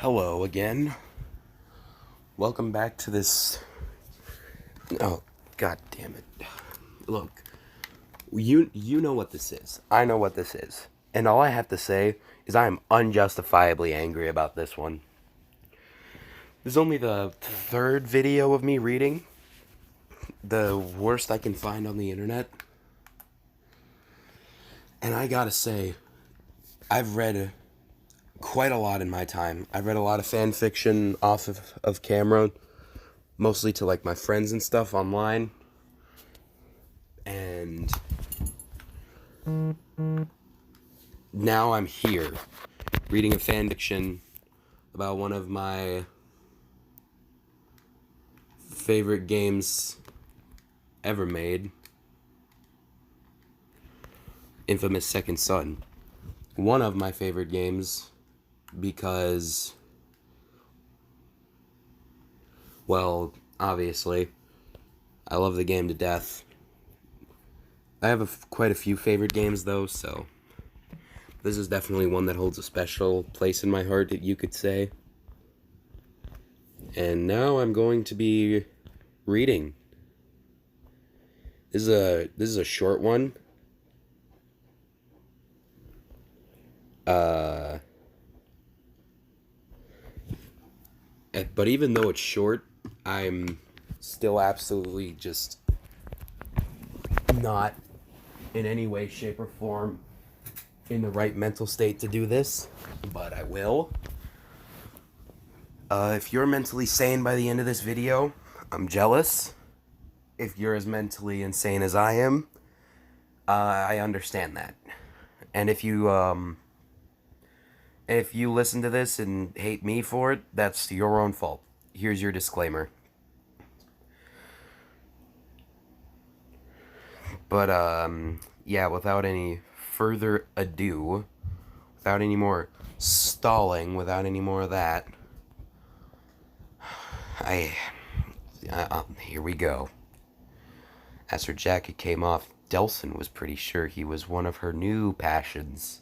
Hello again. Welcome back to this. Oh, god damn it. Look, you know what this is. I know what this is. And all I have to say is I am unjustifiably angry about this one. This is only the third video of me reading. The worst I can find on the internet. And I gotta say, I've read quite a lot in my time. I've read a lot of fan fiction off of camera, mostly to like my friends and stuff online. And now I'm here reading a fan fiction about one of my favorite games ever made, Infamous Second Son. One of my favorite games because, well, obviously, I love the game to death. I have quite a few favorite games, though, so this is definitely one that holds a special place in my heart, you could say. And now I'm going to be reading. This is a short one. But even though it's short, I'm still absolutely just not in any way, shape, or form in the right mental state to do this, but I will. If you're mentally sane by the end of this video, I'm jealous. If you're as mentally insane as I am, I understand that. And if you listen to this and hate me for it, that's your own fault. Here's your disclaimer. But, yeah, without any further ado, without any more stalling, without any more of that, here we go. As her jacket came off, Delson was pretty sure he was one of her new passions.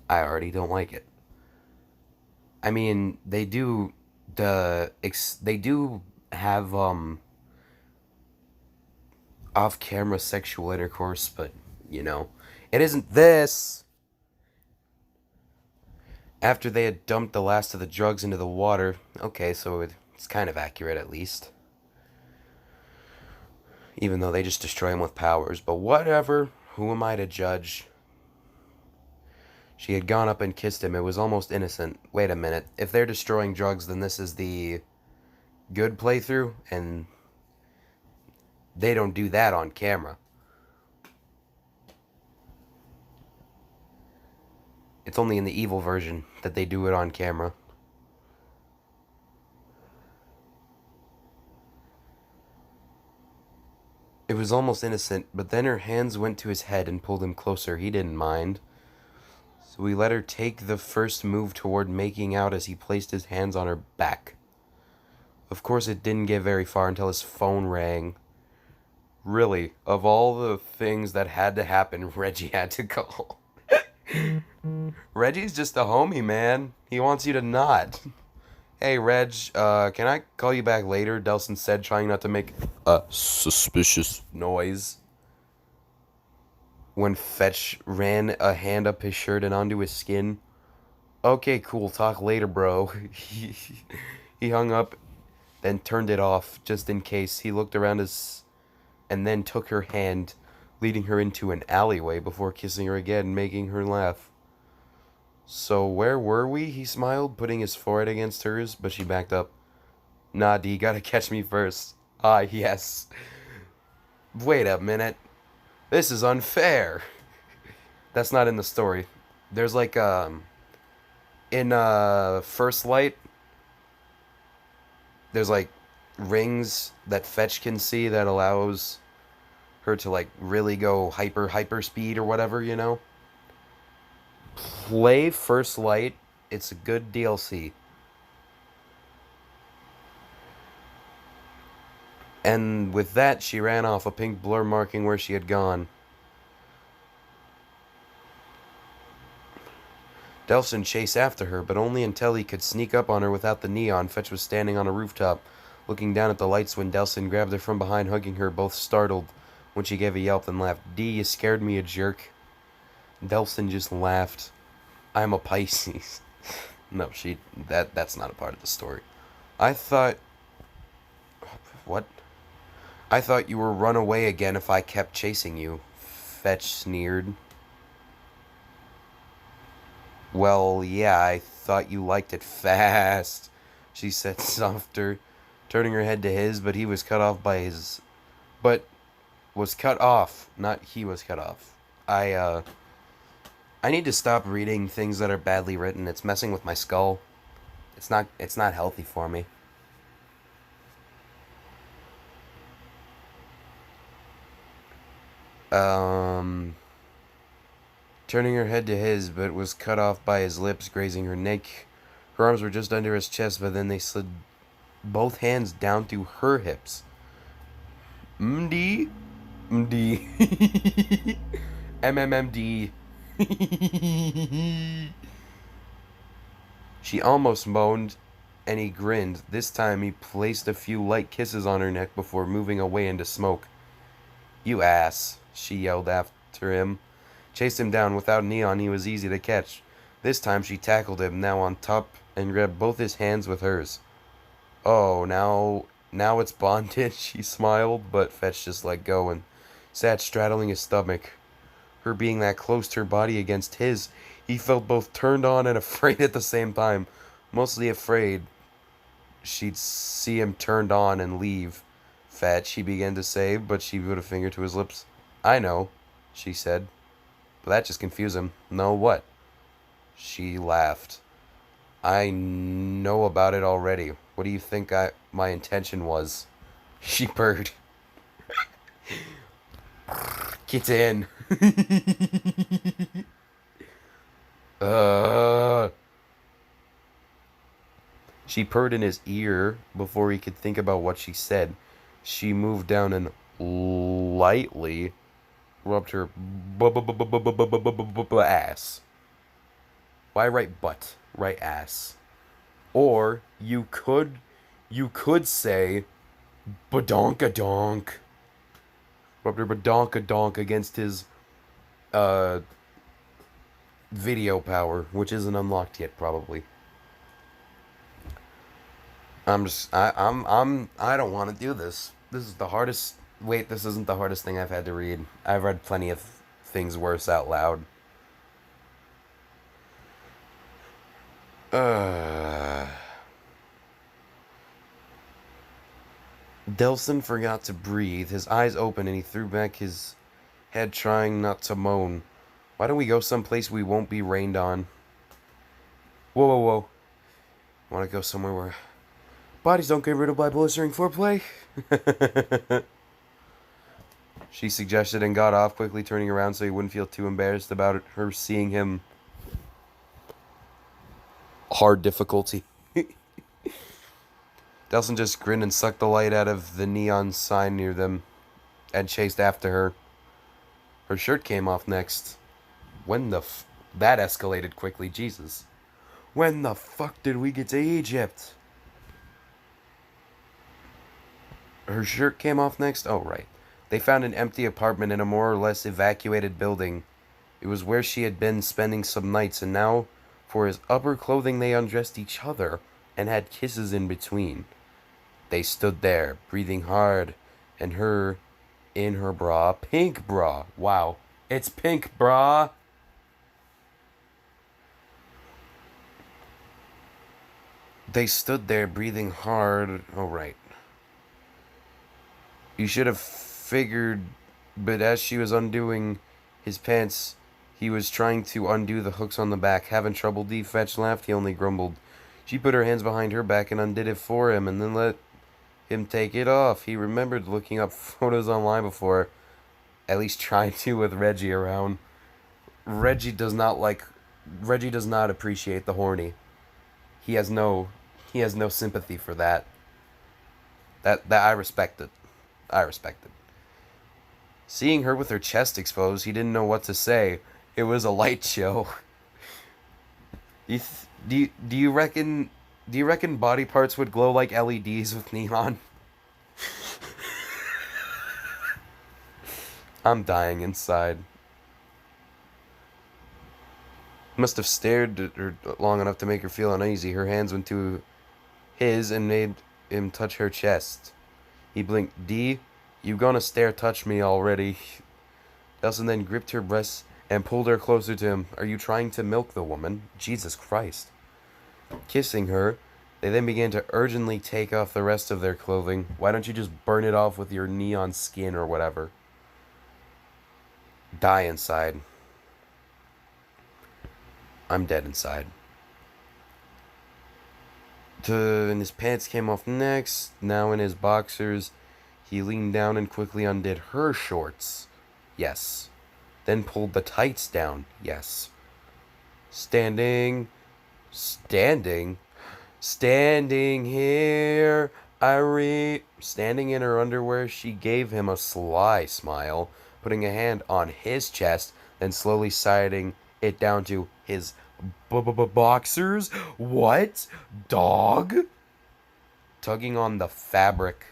I already don't like it. I mean, they do have off-camera sexual intercourse, but you know, it isn't this. After they had dumped the last of the drugs into the water, okay, so it's kind of accurate at least. Even though they just destroy him with powers, but whatever. Who am I to judge? She had gone up and kissed him. It was almost innocent. Wait a minute. If they're destroying drugs, then this is the good playthrough, and they don't do that on camera. It's only in the evil version that they do it on camera. It was almost innocent, but then her hands went to his head and pulled him closer. He didn't mind. So we let her take the first move toward making out as he placed his hands on her back. Of course, it didn't get very far until his phone rang. Really, of all the things that had to happen, Reggie had to call. Reggie's just a homie, man. He wants you to not. Hey, Reg, can I call you back later? Delson said, trying not to make a suspicious noise. When Fetch ran a hand up his shirt and onto his skin. Okay, cool, talk later, bro. He hung up, then turned it off, just in case. He looked around and then took her hand, leading her into an alleyway before kissing her again, making her laugh. So where were we? He smiled, putting his forehead against hers, but she backed up. Nah, D, gotta catch me first. Ah, yes. Wait a minute. This is unfair. That's not in the story. There's like, in, First Light, there's like rings that Fetch can see that allows her to like really go hyper speed or whatever, you know? Play First Light. It's a good DLC. And with that, she ran off, a pink blur marking where she had gone. Delson chased after her, but only until he could sneak up on her without the neon. Fetch was standing on a rooftop, looking down at the lights when Delson grabbed her from behind, hugging her, both startled when she gave a yelp and laughed. D, you scared me, a jerk. Delson just laughed. I'm a Pisces. No, that's not a part of the story. I thought... What? I thought you were run away again if I kept chasing you. Fetch sneered. Well, yeah, I thought you liked it fast, she said softer, turning her head to his, but he was cut off by his... But was cut off, not he was cut off. I need to stop reading things that are badly written. It's messing with my skull. It's not healthy for me. Turning her head to his, but was cut off by his lips grazing her neck. Her arms were just under his chest, but then they slid both hands down to her hips. MD? MD. MMMD. She almost moaned, and he grinned. This time he placed a few light kisses on her neck before moving away into smoke. You ass, she yelled after him. Chased him down. Without neon, he was easy to catch. This time she tackled him, now on top, and grabbed both his hands with hers. Oh, now it's bondage, she smiled, but Fetch just let go and sat straddling his stomach. Her being that close to her body against his, he felt both turned on and afraid at the same time. Mostly afraid she'd see him turned on and leave. Fetch, he began to say, but she put a finger to his lips. I know, she said. But that just confused him. No, what? She laughed. I know about it already. What do you think my intention was? She purred. Get in. She purred in his ear before he could think about what she said. She moved down and lightly rubbed her ass. Why write butt? Write ass. Or you could say badonkadonk. Rubbed her badonkadonk against his video power, which isn't unlocked yet probably. I don't want to do this. This is the hardest. Wait, this isn't the hardest thing I've had to read. I've read plenty of things worse out loud. Delson forgot to breathe, his eyes open, and he threw back his head, trying not to moan. Why don't we go someplace we won't be rained on? Whoa, whoa, whoa. Want to go somewhere where bodies don't get riddled by blistering foreplay? She suggested and got off, quickly turning around so he wouldn't feel too embarrassed about her seeing him. Hard difficulty. Delson just grinned and sucked the light out of the neon sign near them and chased after her. Her shirt came off next. When the that escalated quickly, Jesus. When the fuck did we get to Egypt? Her shirt came off next? Oh, right. They found an empty apartment in a more or less evacuated building. It was where she had been spending some nights, and now, for his upper clothing, they undressed each other and had kisses in between. They stood there, breathing hard, and her in her bra. Pink bra. Wow. It's pink bra. They stood there, breathing hard. Oh, right. You should have figured, but as she was undoing his pants, he was trying to undo the hooks on the back. Having trouble, D. Fetch laughed. He only grumbled. She put her hands behind her back and undid it for him, and then let him take it off. He remembered looking up photos online before, at least trying to with Reggie around. Reggie does not appreciate the horny. He has no sympathy for that. That I respect it. I respect it. Seeing her with her chest exposed, he didn't know what to say. It was a light show. Do you reckon body parts would glow like LEDs with neon? I'm dying inside. Must have stared at her long enough to make her feel uneasy. Her hands went to his and made him touch her chest. He blinked. D, you gonna stare touch me already? Nelson then gripped her breasts and pulled her closer to him. Are you trying to milk the woman? Jesus Christ. Kissing her, they then began to urgently take off the rest of their clothing. Why don't you just burn it off with your neon skin or whatever? Die inside. I'm dead inside. And his pants came off next. Now in his boxers, he leaned down and quickly undid her shorts. Yes. Then pulled the tights down. Yes. Standing here. Standing in her underwear, she gave him a sly smile, putting a hand on his chest, then slowly sliding it down to his boxers. What? Dog? Tugging on the fabric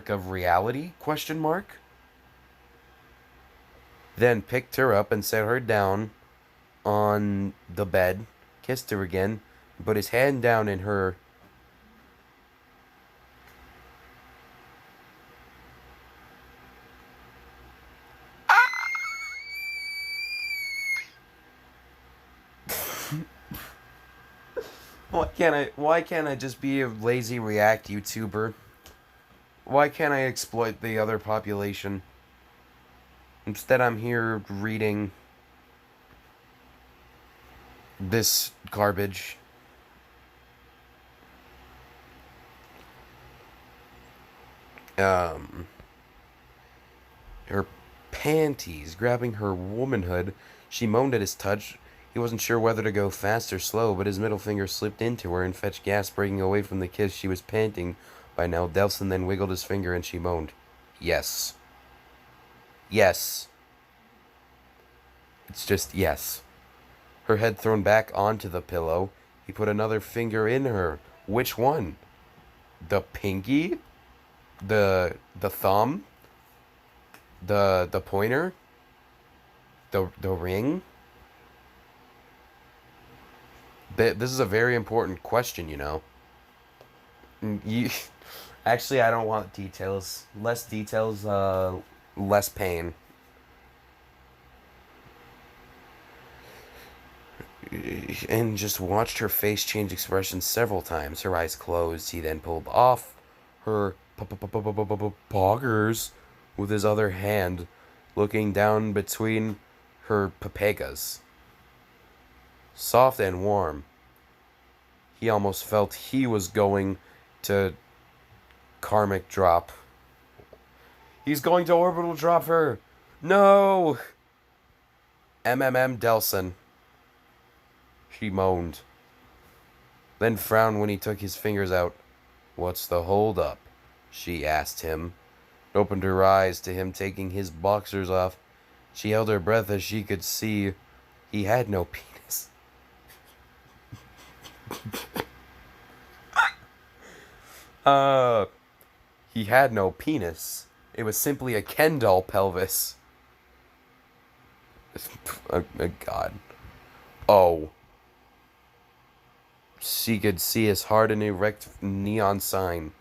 of reality? Question mark. Then picked her up and set her down on the bed, kissed her again, put his hand down in her. Why can't I just be a lazy React YouTuber? Why can't I exploit the other population? Instead, I'm here reading this garbage. Her panties, grabbing her womanhood, she moaned at his touch. He wasn't sure whether to go fast or slow, but his middle finger slipped into her and fetched gas, breaking away from the kiss. She was panting by now. Delson then wiggled his finger and she moaned. Yes. Yes. It's just yes. Her head thrown back onto the pillow. He put another finger in her. Which one? The pinky? The thumb? The pointer? The ring? This is a very important question, you know. Actually, I don't want details. Less details, less pain. And just watched her face change expression several times. Her eyes closed. He then pulled off her poggers with his other hand, looking down between her papagas. Soft and warm. He almost felt he was going to karmic drop. He's going to orbital drop her. No! Delson. She moaned. Then frowned when he took his fingers out. What's the hold up? She asked him. Opened her eyes to him taking his boxers off. She held her breath as she could see he had no penis. He had no penis. It was simply a Ken doll pelvis. Oh, God. Oh. She could see his hard and erect neon sign.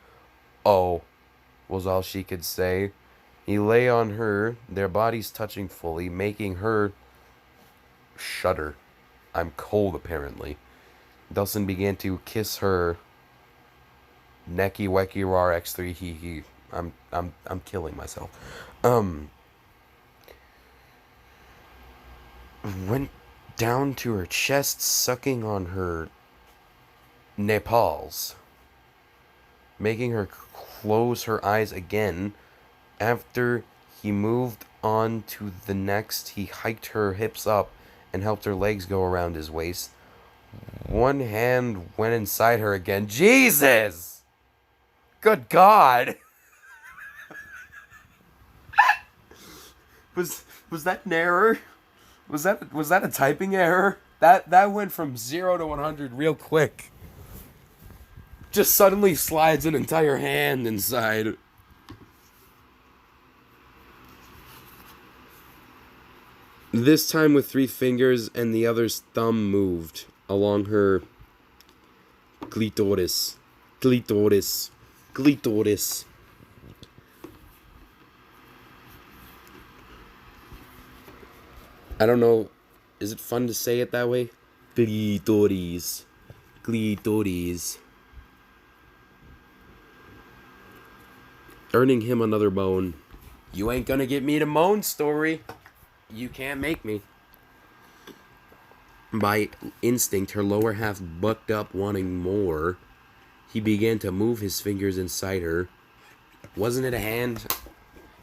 Oh, was all she could say. He lay on her, their bodies touching fully, making her shudder. I'm cold, apparently. Delson began to kiss her. Necky wecky rar x3 hee hee. I'm killing myself. Went down to her chest, sucking on her Nepals, making her close her eyes again. After he moved on to the next, he hiked her hips up and helped her legs go around his waist. One hand went inside her again. Jesus! Good God! Was that an error? Was that a typing error? That went from 0 to 100 real quick. Just suddenly slides an entire hand inside. This time with 3 fingers, and the other's thumb moved along her clitoris. Clitoris. Clitoris. I don't know. Is it fun to say it that way? Clitoris. Clitoris. Earning him another bone. You ain't gonna get me to moan, story. You can't make me. By instinct, her lower half bucked up, wanting more. He began to move his fingers inside her. Wasn't it a hand?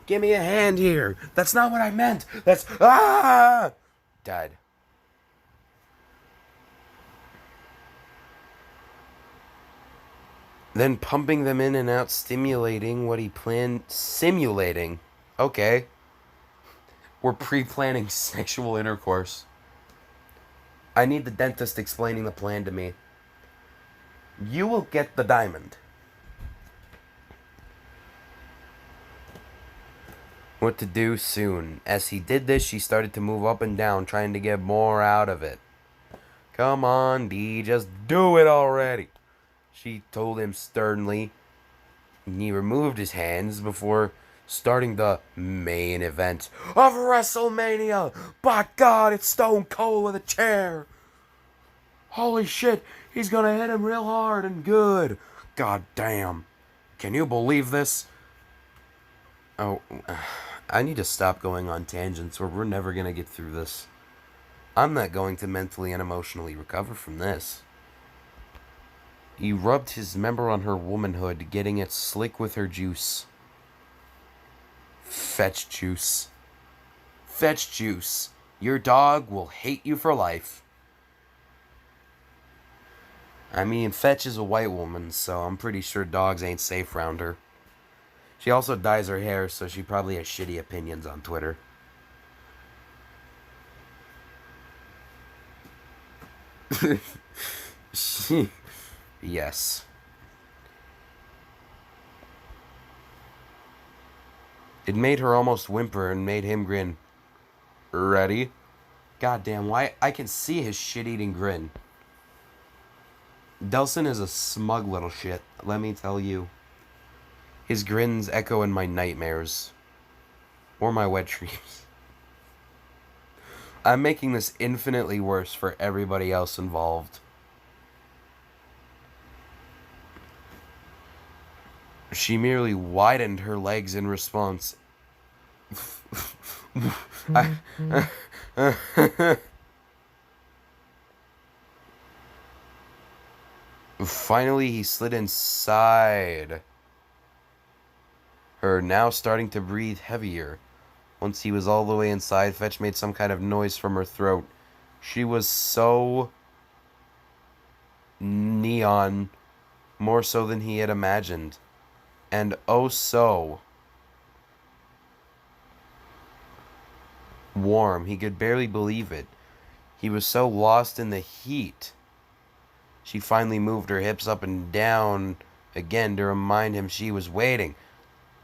Give me a hand here. That's not what I meant. That's... Ah! Died. Then pumping them in and out, stimulating what he planned... Simulating. Okay. We're pre-planning sexual intercourse. I need the dentist explaining the plan to me. You will get the diamond. What to do soon. As he did this, she started to move up and down, trying to get more out of it. Come on, D, just do it already, she told him sternly. He removed his hands before starting the main event of WrestleMania. By God, it's Stone Cold with a chair. Holy shit, he's gonna hit him real hard and good. God damn. Can you believe this? Oh, I need to stop going on tangents or we're never gonna get through this. I'm not going to mentally and emotionally recover from this. He rubbed his member on her womanhood, getting it slick with her juice. Fetch juice. Fetch juice. Your dog will hate you for life. I mean, Fetch is a white woman, so I'm pretty sure dogs ain't safe around her. She also dyes her hair, so she probably has shitty opinions on Twitter. Yes. It made her almost whimper and made him grin. Ready? Goddamn, why? I can see his shit-eating grin. Delson is a smug little shit, let me tell you. His grins echo in my nightmares. Or my wet dreams. I'm making this infinitely worse for everybody else involved. She merely widened her legs in response. Finally, he slid inside her, now starting to breathe heavier. Once he was all the way inside, Fetch made some kind of noise from her throat. She was so neon, more so than he had imagined. And oh so warm. He could barely believe it. He was so lost in the heat. She finally moved her hips up and down again to remind him she was waiting.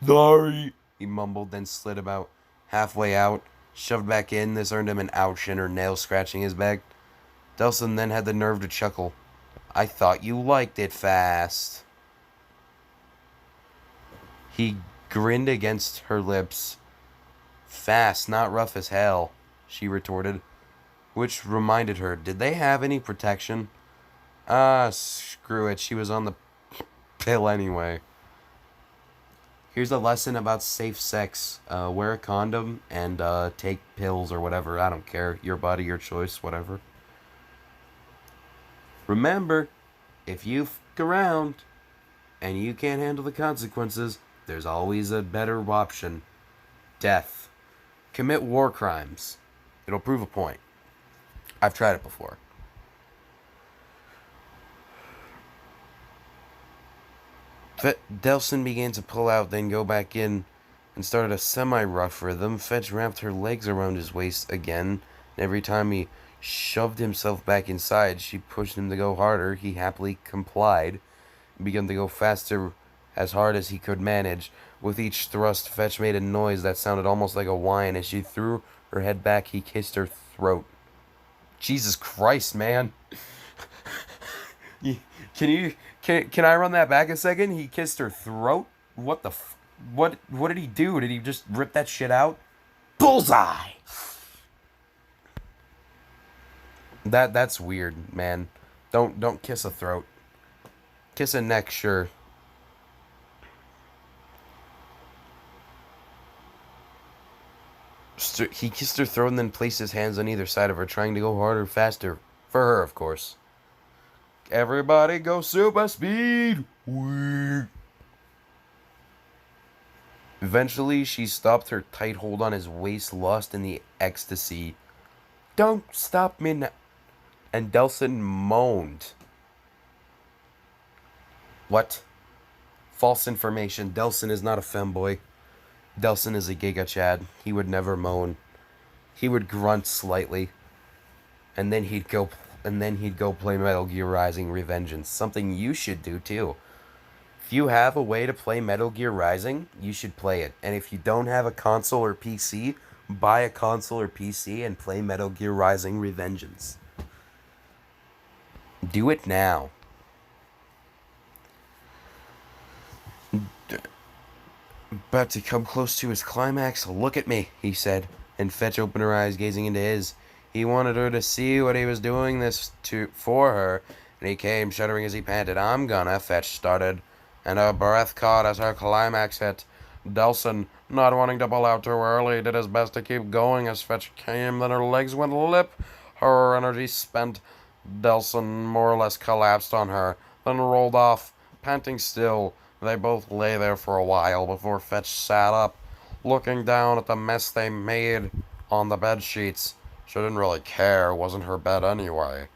Sorry, he mumbled, then slid about halfway out, shoved back in. This earned him an ouch and her nails scratching his back. Delson then had the nerve to chuckle. I thought you liked it fast. He grinned against her lips. Fast, not rough as hell, she retorted, which reminded her, did they have any protection? Ah, screw it, she was on the pill anyway. Here's a lesson about safe sex. Wear a condom and take pills or whatever, I don't care. Your body, your choice, whatever. Remember, if you f*** around and you can't handle the consequences, there's always a better option. Death. Commit war crimes. It'll prove a point. I've tried it before. Delson began to pull out, then go back in, and started a semi-rough rhythm. Fetch wrapped her legs around his waist again, and every time he shoved himself back inside. She pushed him to go harder. He happily complied, began to go faster, as hard as he could manage. With each thrust, Fetch made a noise that sounded almost like a whine. As she threw her head back, he kissed her throat. Jesus Christ, man. Can you can I run that back a second? He kissed her throat? What the what did he do? Did he just rip that shit out? Bullseye. That's weird, man. Don't kiss a throat. Kiss a neck, sure. He kissed her throat and then placed his hands on either side of her, trying to go harder, faster. For her, of course. Everybody go super speed! Eventually, she stopped her tight hold on his waist, lost in the ecstasy. Don't stop me now. And Delson moaned. What? False information. Delson is not a femboy. Delson is a Giga Chad. He would never moan. He would grunt slightly. And then he'd go play Metal Gear Rising Revengeance. Something you should do too. If you have a way to play Metal Gear Rising, you should play it. And if you don't have a console or PC, buy a console or PC and play Metal Gear Rising Revengeance. Do it now. About to come close to his climax. Look at me, he said, and Fetch opened her eyes, gazing into his. He wanted her to see what he was doing this for her, and he came, shuddering as he panted. I'm gonna, Fetch started, and her breath caught as her climax hit. Delson, not wanting to pull out too early, did his best to keep going as Fetch came, then her legs went limp, her energy spent. Delson more or less collapsed on her, then rolled off, panting still. They both lay there for a while before Fetch sat up, looking down at the mess they made on the bed sheets. She didn't really care, it wasn't her bed anyway.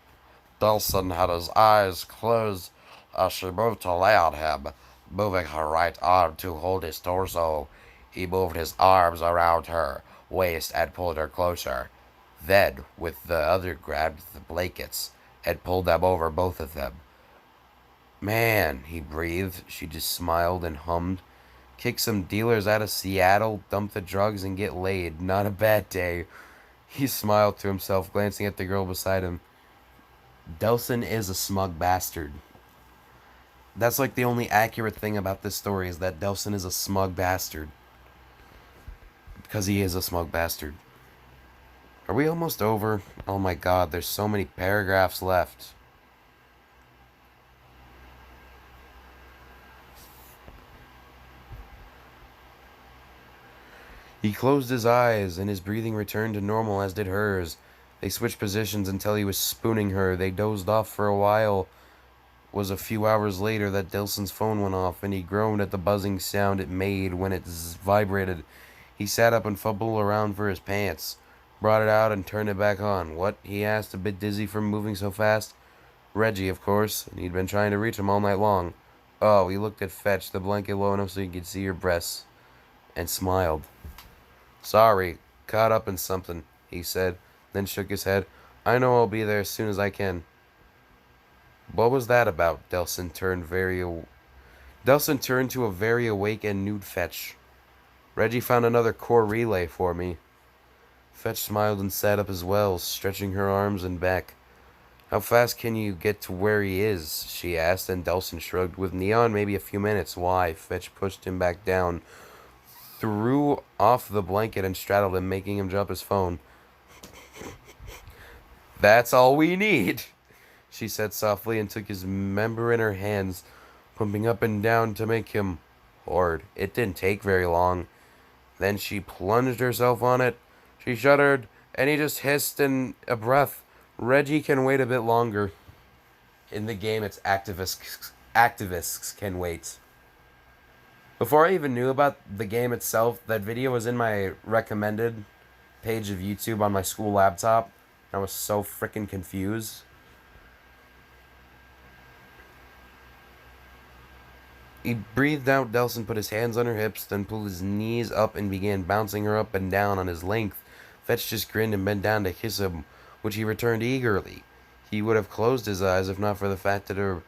Delson had his eyes closed as she moved to lay on him, moving her right arm to hold his torso. He moved his arms around her waist and pulled her closer. Then, with the other, grabbed the blankets and pulled them over both of them. Man, he breathed. She just smiled and hummed. Kick some dealers out of Seattle, dump the drugs, and get laid. Not a bad day. He smiled to himself, glancing at the girl beside him. Delson is a smug bastard. That's like the only accurate thing about this story, is that Delson is a smug bastard. Because he is a smug bastard. Are we almost over? Oh my god, there's so many paragraphs left. He closed his eyes, and his breathing returned to normal, as did hers. They switched positions until he was spooning her. They dozed off for a while. It was a few hours later that Delson's phone went off, and he groaned at the buzzing sound it made when it vibrated. He sat up and fumbled around for his pants, brought it out, and turned it back on. What? He asked, a bit dizzy from moving so fast. Reggie, of course, and he'd been trying to reach him all night long. Oh, he looked at Fetch, the blanket low enough so he could see her breasts, and smiled. Sorry, caught up in something, he said, then shook his head. I know I'll be there as soon as I can. What was that about? Delson turned to a very awake and nude Fetch. Reggie found another core relay for me. Fetch smiled and sat up as well, stretching her arms and back. How fast can you get to where he is? She asked, and Delson shrugged. With Neon, maybe a few minutes. Why? Fetch pushed him back down, threw off the blanket and straddled him, making him drop his phone. That's all we need, she said softly, and took his member in her hands, pumping up and down to make him hard. It didn't take very long. Then she plunged herself on it. She shuddered, and he just hissed in a breath. Reggie can wait a bit longer. In the game, it's activists can wait. Before I even knew about the game itself, that video was in my recommended page of YouTube on my school laptop. I was so freaking confused. He breathed out. Delson put his hands on her hips, then pulled his knees up and began bouncing her up and down on his length. Fetch just grinned and bent down to kiss him. which he returned eagerly. He would have closed his eyes if not for the fact that her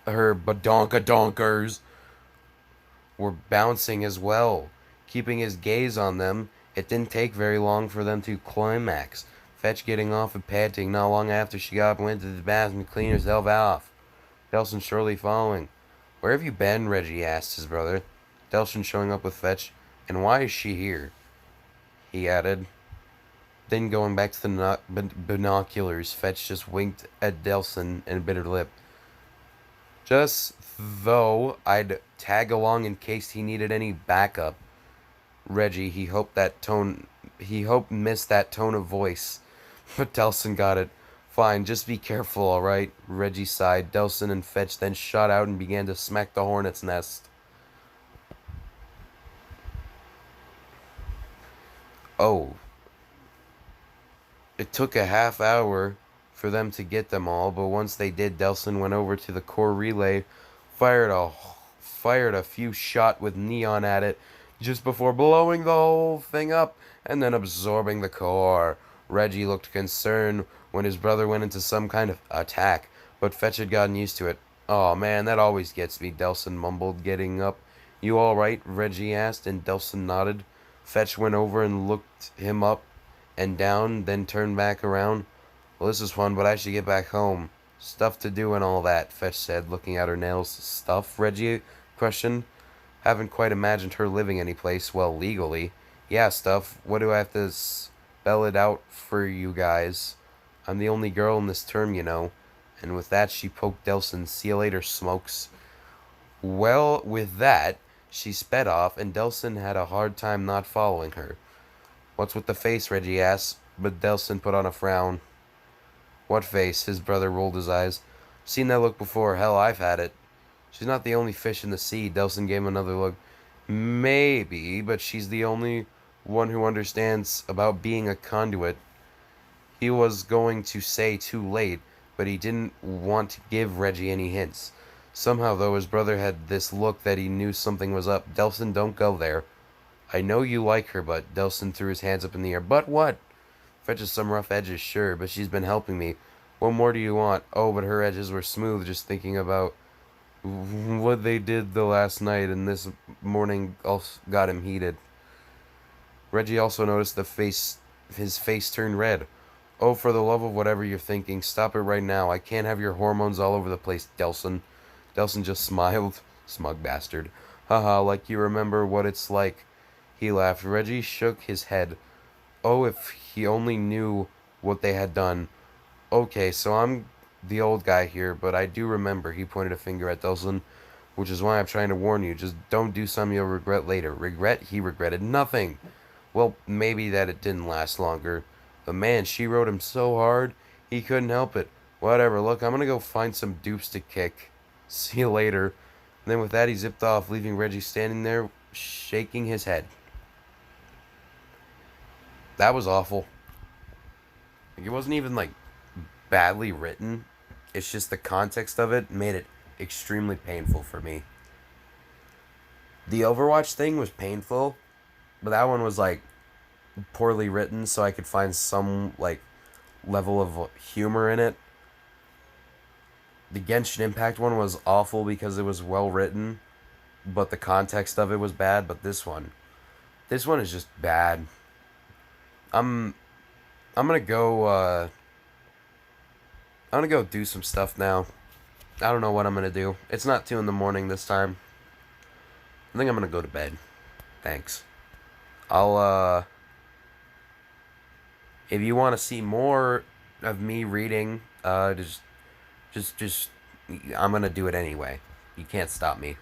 badonka-donkers were bouncing as well. Keeping his gaze on them, it didn't take very long for them to climax. Fetch getting off and panting not long after she got up and went to the bathroom to clean herself off. Delson shortly following. "Where have you been?" Reggie asked his brother. Delson showing up with Fetch. "And why is she here?" he added. Then going back to the binoculars, Fetch just winked at Delson and bit her lip. "Just though I'd tag along in case he needed any backup." Reggie, he hoped missed that tone of voice. But Delson got it. "Fine, just be careful, alright?" Reggie sighed. Delson and Fetch then shot out and began to smack the hornet's nest. Oh, it took a half hour for them to get them all, but once they did, Delson went over to the core relay, fired a few shot with neon at it, just before blowing the whole thing up and then absorbing the core. Reggie looked concerned when his brother went into some kind of attack, but Fetch had gotten used to it. "Oh man, that always gets me," Delson mumbled, getting up. "You alright?" Reggie asked, and Delson nodded. Fetch went over and looked him up and down, then turned back around. "Well, this is fun, but I should get back home. Stuff to do and all that," Fetch said, looking at her nails. "Stuff?" Reggie questioned. "Haven't quite imagined her living anyplace, well, legally." "Yeah, stuff. What do I have to spell it out for you guys? I'm the only girl in this term, you know." And with that, she poked Delson. "See you later, Smokes." Well, with that, she sped off, and Delson had a hard time not following her. "What's with the face?" Reggie asked, but Delson put on a frown. "What face?" His brother rolled his eyes. "Seen that look before. Hell, I've had it." "She's not the only fish in the sea." Delson gave him another look. "Maybe, but she's the only one who understands about being a conduit." He was going to say too late, but he didn't want to give Reggie any hints. Somehow, though, his brother had this look that he knew something was up. "Delson, don't go there." "I know you like her, but..." Delson threw his hands up in the air. "But what?" "Fetches some rough edges, sure, but she's been helping me. What more do you want?" "Oh, but her edges were smooth, just thinking about what they did the last night, and this morning also got him heated." Reggie also noticed his face turned red. "Oh, for the love of whatever you're thinking, stop it right now. I can't have your hormones all over the place, Delson." Delson just smiled. Smug bastard. "Haha, like you remember what it's like." He laughed. Reggie shook his head. Oh, if he only knew what they had done. "Okay, so I'm the old guy here, but I do remember," he pointed a finger at Delson, "which is why I'm trying to warn you. Just don't do something you'll regret later." Regret? He regretted nothing. Well, maybe that it didn't last longer. But man, she rode him so hard, he couldn't help it. "Whatever, look, I'm gonna go find some dupes to kick. See you later." And then with that, he zipped off, leaving Reggie standing there, shaking his head. That was awful. Like, it wasn't even, like, badly written. It's just the context of it made it extremely painful for me. The Overwatch thing was painful, but that one was, like, poorly written, so I could find some, like, level of humor in it. The Genshin Impact one was awful because it was well written, but the context of it was bad. But this one is just bad. I'm I'm gonna go. I'm gonna go do some stuff now. I don't know what I'm gonna do. It's not 2 in the morning this time. I think I'm gonna go to bed. Thanks. I'll If you want to see more of me reading, just I'm gonna do it anyway. You can't stop me.